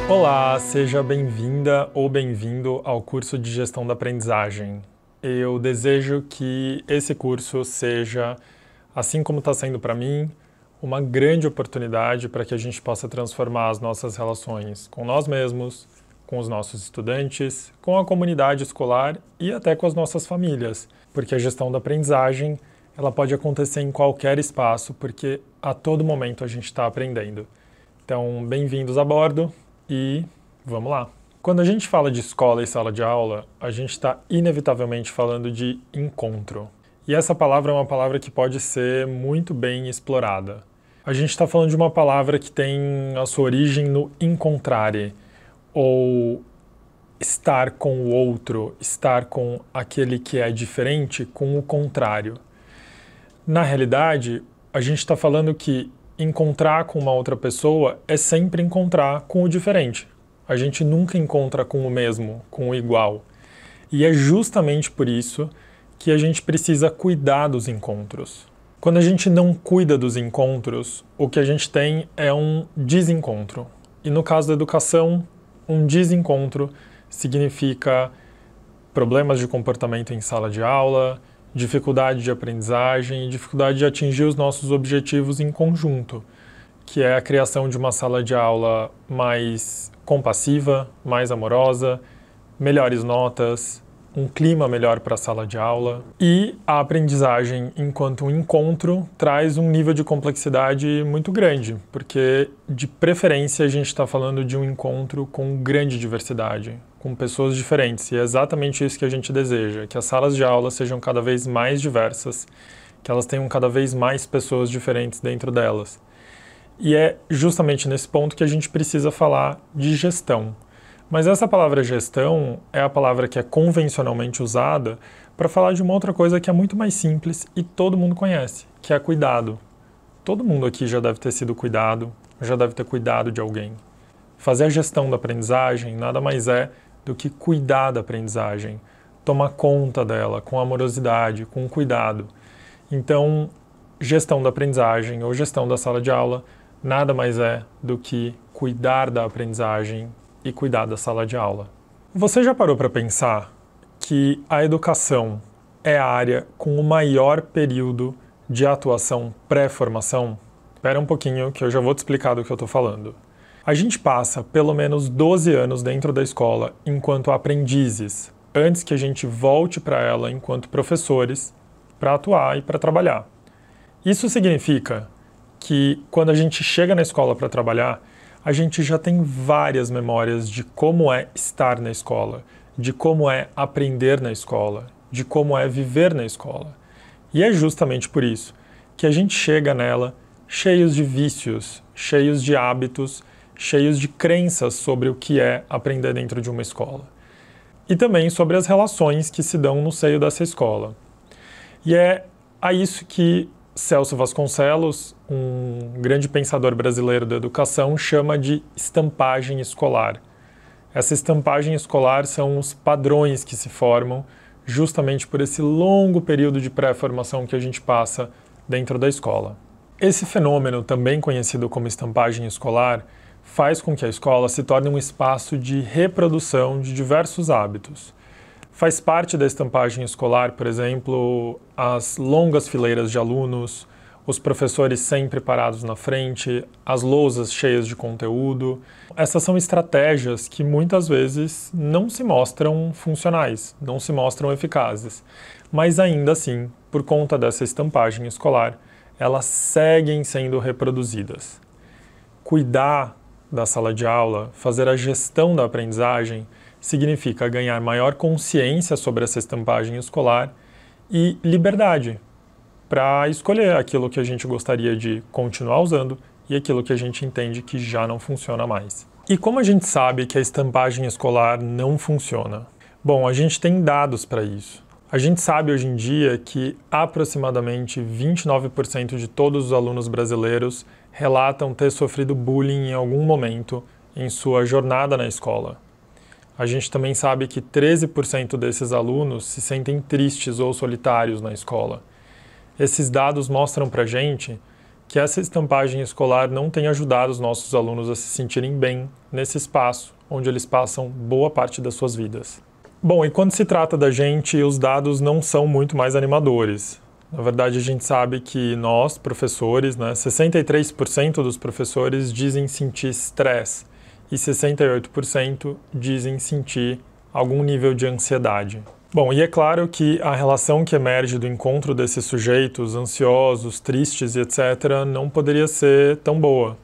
Olá, seja bem-vinda ou bem-vindo ao curso de Gestão da Aprendizagem. Eu desejo que esse curso seja, assim como está sendo para mim, uma grande oportunidade para que a gente possa transformar as nossas relações com nós mesmos, com os nossos estudantes, com a comunidade escolar e até com as nossas famílias, porque a gestão da aprendizagem ela pode acontecer em qualquer espaço, porque a todo momento a gente está aprendendo. Então, bem-vindos a bordo. E vamos lá. Quando a gente fala de escola e sala de aula, a gente está inevitavelmente falando de encontro. E essa palavra é uma palavra que pode ser muito bem explorada. A gente está falando de uma palavra que tem a sua origem no encontrare, ou estar com o outro, estar com aquele que é diferente com o contrário. Na realidade, a gente está falando que encontrar com uma outra pessoa é sempre encontrar com o diferente. A gente nunca encontra com o mesmo, com o igual. E é justamente por isso que a gente precisa cuidar dos encontros. Quando a gente não cuida dos encontros, o que a gente tem é um desencontro. E no caso da educação, um desencontro significa problemas de comportamento em sala de aula, dificuldade de aprendizagem e dificuldade de atingir os nossos objetivos em conjunto, que é a criação de uma sala de aula mais compassiva, mais amorosa, melhores notas, um clima melhor para a sala de aula. E a aprendizagem enquanto um encontro traz um nível de complexidade muito grande, porque de preferência a gente está falando de um encontro com grande diversidade, com pessoas diferentes, e é exatamente isso que a gente deseja, que as salas de aula sejam cada vez mais diversas, que elas tenham cada vez mais pessoas diferentes dentro delas. E é justamente nesse ponto que a gente precisa falar de gestão. Mas essa palavra gestão é a palavra que é convencionalmente usada para falar de uma outra coisa que é muito mais simples e todo mundo conhece, que é cuidado. Todo mundo aqui já deve ter sido cuidado, já deve ter cuidado de alguém. Fazer a gestão da aprendizagem nada mais é do que cuidar da aprendizagem, tomar conta dela com amorosidade, com cuidado. Então, gestão da aprendizagem ou gestão da sala de aula nada mais é do que cuidar da aprendizagem e cuidar da sala de aula. Você já parou para pensar que a educação é a área com o maior período de atuação pré-formação? Espera um pouquinho que eu já vou te explicar do que eu estou falando. A gente passa pelo menos 12 anos dentro da escola enquanto aprendizes, antes que a gente volte para ela enquanto professores para atuar e para trabalhar. Isso significa que quando a gente chega na escola para trabalhar, a gente já tem várias memórias de como é estar na escola, de como é aprender na escola, de como é viver na escola. E é justamente por isso que a gente chega nela cheios de vícios, cheios de hábitos, cheios de crenças sobre o que é aprender dentro de uma escola. E também sobre as relações que se dão no seio dessa escola. E é a isso que Celso Vasconcelos, um grande pensador brasileiro da educação, chama de estampagem escolar. Essa estampagem escolar são os padrões que se formam justamente por esse longo período de pré-formação que a gente passa dentro da escola. Esse fenômeno, também conhecido como estampagem escolar, faz com que a escola se torne um espaço de reprodução de diversos hábitos. Faz parte da estampagem escolar, por exemplo, as longas fileiras de alunos, os professores sempre parados na frente, as lousas cheias de conteúdo. Essas são estratégias que muitas vezes não se mostram funcionais, não se mostram eficazes. Mas ainda assim, por conta dessa estampagem escolar, elas seguem sendo reproduzidas. Cuidar da sala de aula, fazer a gestão da aprendizagem, significa ganhar maior consciência sobre essa estampagem escolar e liberdade para escolher aquilo que a gente gostaria de continuar usando e aquilo que a gente entende que já não funciona mais. E como a gente sabe que a estampagem escolar não funciona? Bom, a gente tem dados para isso. A gente sabe hoje em dia que aproximadamente 29% de todos os alunos brasileiros relatam ter sofrido bullying em algum momento em sua jornada na escola. A gente também sabe que 13% desses alunos se sentem tristes ou solitários na escola. Esses dados mostram pra gente que essa estampagem escolar não tem ajudado os nossos alunos a se sentirem bem nesse espaço onde eles passam boa parte das suas vidas. Bom, e quando se trata da gente, os dados não são muito mais animadores. Na verdade, a gente sabe que nós, professores, 63% dos professores dizem sentir estresse e 68% dizem sentir algum nível de ansiedade. Bom, e é claro que a relação que emerge do encontro desses sujeitos ansiosos, tristes e etc. não poderia ser tão boa.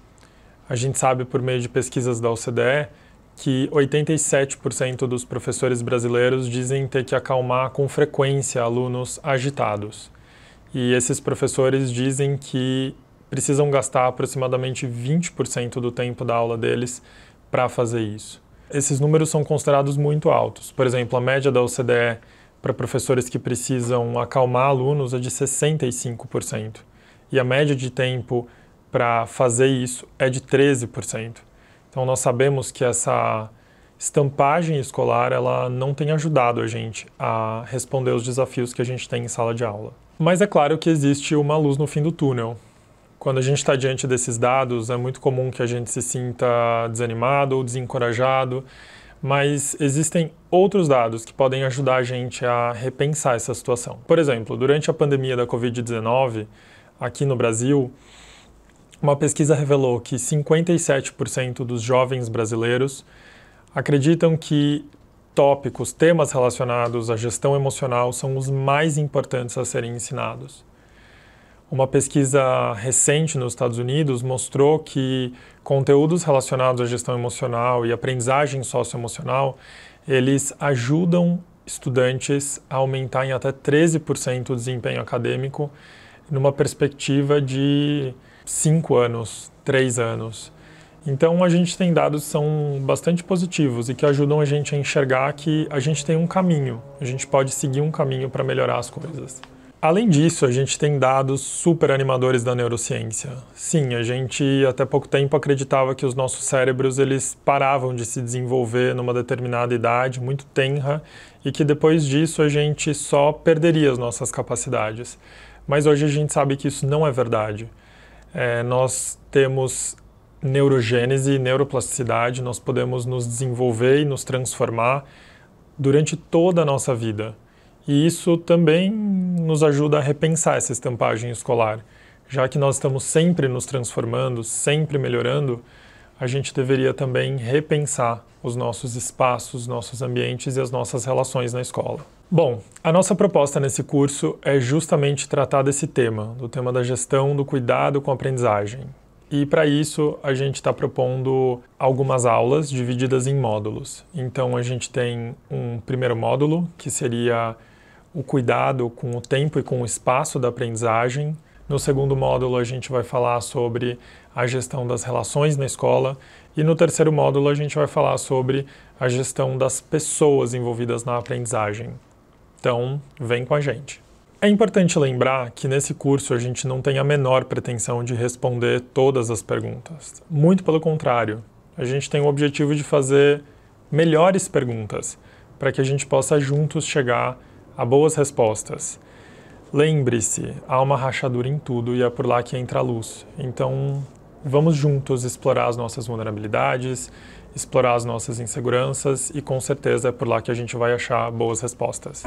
A gente sabe por meio de pesquisas da OCDE que 87% dos professores brasileiros dizem ter que acalmar com frequência alunos agitados. E esses professores dizem que precisam gastar aproximadamente 20% do tempo da aula deles para fazer isso. Esses números são considerados muito altos. Por exemplo, a média da OCDE para professores que precisam acalmar alunos é de 65%. E a média de tempo para fazer isso é de 13%. Então nós sabemos que essa estampagem escolar ela não tem ajudado a gente a responder os desafios que a gente tem em sala de aula. Mas é claro que existe uma luz no fim do túnel. Quando a gente está diante desses dados, é muito comum que a gente se sinta desanimado ou desencorajado, mas existem outros dados que podem ajudar a gente a repensar essa situação. Por exemplo, durante a pandemia da Covid-19, aqui no Brasil, uma pesquisa revelou que 57% dos jovens brasileiros acreditam que temas relacionados à gestão emocional são os mais importantes a serem ensinados. Uma pesquisa recente nos Estados Unidos mostrou que conteúdos relacionados à gestão emocional e aprendizagem socioemocional, eles ajudam estudantes a aumentar em até 13% o desempenho acadêmico numa perspectiva de 5 anos, 3 anos. Então a gente tem dados que são bastante positivos e que ajudam a gente a enxergar que a gente tem um caminho, a gente pode seguir um caminho para melhorar as coisas. Além disso, a gente tem dados super animadores da neurociência. Sim, a gente até pouco tempo acreditava que os nossos cérebros eles paravam de se desenvolver numa determinada idade, muito tenra, e que depois disso a gente só perderia as nossas capacidades. Mas hoje a gente sabe que isso não é verdade. Nós temos neurogênese e neuroplasticidade, nós podemos nos desenvolver e nos transformar durante toda a nossa vida. E isso também nos ajuda a repensar essa estampagem escolar. Já que nós estamos sempre nos transformando, sempre melhorando, a gente deveria também repensar os nossos espaços, nossos ambientes e as nossas relações na escola. Bom, a nossa proposta nesse curso é justamente tratar desse tema, do tema da gestão do cuidado com a aprendizagem. E para isso a gente está propondo algumas aulas divididas em módulos. Então a gente tem um primeiro módulo, que seria o cuidado com o tempo e com o espaço da aprendizagem. No segundo módulo a gente vai falar sobre a gestão das relações na escola. E no terceiro módulo a gente vai falar sobre a gestão das pessoas envolvidas na aprendizagem. Então, vem com a gente. É importante lembrar que nesse curso a gente não tem a menor pretensão de responder todas as perguntas. Muito pelo contrário, a gente tem o objetivo de fazer melhores perguntas para que a gente possa juntos chegar a boas respostas. Lembre-se, há uma rachadura em tudo e é por lá que entra a luz. Então, vamos juntos explorar as nossas vulnerabilidades, explorar as nossas inseguranças e com certeza é por lá que a gente vai achar boas respostas.